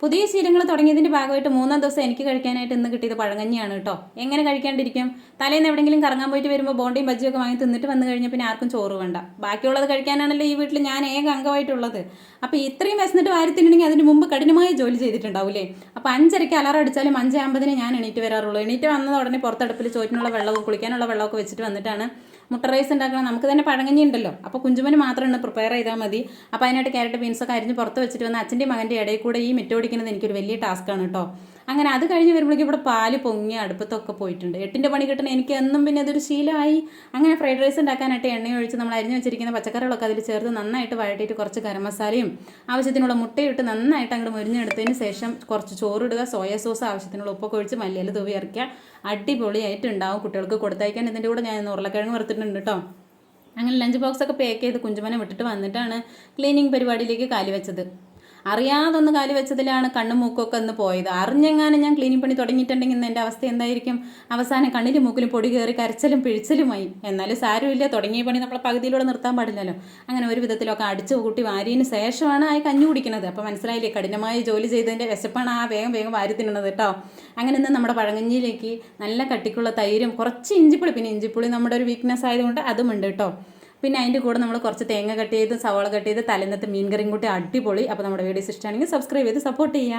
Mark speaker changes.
Speaker 1: പുതിയ ശീലങ്ങൾ തുടങ്ങിയതിൻ്റെ ഭാഗമായിട്ട് മൂന്നാം ദിവസം എനിക്ക് കഴിക്കാനായിട്ട് ഇന്ന് കിട്ടിയത് പഴങ്കഞ്ഞിയാണ് കേട്ടോ. എങ്ങനെ കഴിക്കാണ്ടിരിക്കും? തലേന്ന് എവിടെയെങ്കിലും കറങ്ങാൻ പോയിട്ട് വരുമ്പോൾ ബോണ്ടിയും ബജ്ജിയൊക്കെ വാങ്ങി തിന്നിട്ട് വന്നു കഴിഞ്ഞാൽ പിന്നെ ആർക്കും ചോറ് വേണ്ട. ബാക്കിയുള്ളത് കഴിക്കാനാണല്ലോ ഈ വീട്ടിൽ ഞാൻ ഏക അംഗമായിട്ടുള്ളത്. അപ്പോൾ ഇത്രയും വിശന്നിട്ട് വാരി തിന്നണമെങ്കിൽ അതിന് മുമ്പ് കഠിനമായ ജോലി ചെയ്തിട്ടുണ്ടാവില്ലേ? അപ്പോൾ 5:30 അലാറം അടിച്ചാലും 5:50 ഞാൻ എണീറ്റ് വരാറുള്ളൂ. എണീറ്റ് വന്നത് ഉടനെ പുറത്തടുപ്പിൽ ചോറ്റിനുള്ള വെള്ളവും കുളിക്കാനുള്ള വെള്ളമൊക്കെ വെച്ചിട്ട് വന്നിട്ടാണ് മുട്ട റൈസ് ഉണ്ടാക്കണം. നമുക്ക് തന്നെ പഴങ്കഞ്ഞി ഉണ്ടല്ലോ, അപ്പോൾ കുഞ്ചുമന് മാത്രം ഒന്ന് പ്രിപ്പയർ ചെയ്താൽ മതി. അപ്പോൾ അതിനായിട്ട് ക്യാരറ്റ് ബീൻസൊക്കെ അരിഞ്ഞ് പുറത്ത് വെച്ചിട്ട് വന്ന് അച്ഛൻ്റെ മകൻ്റെ ഇടയിൽ കൂടെ ഈ മിറ്റ ഓടിക്കുന്നത് എനിക്കൊരു വലിയ ടാസ്ക്കാണ് കേട്ടോ. അങ്ങനെ അത് കഴിഞ്ഞ് വരുമ്പോഴേക്കും ഇവിടെ പാല് പൊങ്ങി അടുപ്പത്തൊക്കെ പോയിട്ടുണ്ട്. 8ൻ്റെ പണി കിട്ടണ എനിക്ക് എന്നും പിന്നെ അതൊരു ശീലമായി. അങ്ങനെ ഫ്രൈഡ് റൈസ് ഉണ്ടാക്കാനായിട്ട് എണ്ണ ഒഴിച്ച് നമ്മൾ അരിഞ്ഞ് വെച്ചിരിക്കുന്ന പച്ചക്കറികളൊക്കെ അതിൽ ചേർത്ത് നന്നായിട്ട് വഴറ്റിയിട്ട് കുറച്ച് ഗരം മസാലയും ആവശ്യത്തിനുള്ള മുട്ടയിട്ട് നന്നായിട്ട് അങ്ങോട്ട് മുരിഞ്ഞെടുത്തതിന് ശേഷം കുറച്ച് ചോറിടുക, സോയ സോസ് ആവശ്യത്തിനുള്ള ഉപ്പൊക്കെ ഒഴിച്ച് മല്ലിയില തൂവി ഇറക്കുക. അടിപൊളിയായിട്ട് ഉണ്ടാവും. കുട്ടികൾക്ക് കൊടുത്തയക്കാൻ ഇതിൻ്റെ കൂടെ ഞാൻ ഉരുളക്കിഴങ്ങ് വറുത്തിട്ടുണ്ട് കേട്ടോ. അങ്ങനെ ലഞ്ച് ബോക്സൊക്കെ പാക്ക് ചെയ്ത് കുഞ്ചുമനെ വിട്ടിട്ട് വന്നിട്ടാണ് ക്ലീനിങ് പരിപാടിയിലേക്ക് കാലി വെച്ചത്. അറിയാതൊന്ന് കാലി വെച്ചതിലാണ് കണ്ണും മൂക്കൊക്കെ ഒന്ന് പോയത്. അറിഞ്ഞെങ്ങാനും ഞാൻ ക്ലീനിങ് പണി തുടങ്ങിയിട്ടുണ്ടെങ്കിൽ ഇന്ന് എൻ്റെ അവസ്ഥ എന്തായിരിക്കും? അവസാനം കണ്ണിലും മൂക്കിലും പൊടി കയറി കരച്ചിലും പിഴിച്ചിലുമായി. എന്നാലും സാരമില്ല, തുടങ്ങിയ പണി നമ്മളെ പകുതിയിലൂടെ നിർത്താൻ പാടില്ലല്ലോ. അങ്ങനെ ഒരു വിധത്തിലൊക്കെ അടിച്ചു കൂട്ടി വാരിയതിന് ശേഷമാണ് ആ കഞ്ഞി കുടിക്കുന്നത്. അപ്പോൾ മനസ്സിലായില്ലേ, കഠിനമായി ജോലി ചെയ്തതിൻ്റെ വിശപ്പാണ് ആ വേഗം വേഗം വാരി തിന്നുന്നത് കേട്ടോ. അങ്ങനെ ഇന്ന് നമ്മുടെ പഴങ്കഞ്ഞിയിലേക്ക് നല്ല കട്ടിക്കുള്ള തൈരും കുറച്ച് ഇഞ്ചിപ്പുളി, പിന്നെ ഇഞ്ചിപ്പുളി നമ്മുടെ ഒരു വീക്ക്നെസ് ആയതുകൊണ്ട് അതും ഉണ്ട് കേട്ടോ. പിന്നെ അതിൻ്റെ കൂടെ നമ്മൾ കുറച്ച് തേങ്ങ കട്ട് ചെയ്ത് സവാള കട്ട് ചെയ്ത് തലേന്നത്തെ മീൻ കറിയും കൂട്ടി അടിപൊളി. അപ്പോൾ നമ്മുടെ വീഡിയോസ് ഇഷ്ടമാണെങ്കിൽ സബ്സ്ക്രൈബ് ചെയ്ത് സപ്പോർട്ട് ചെയ്യുക.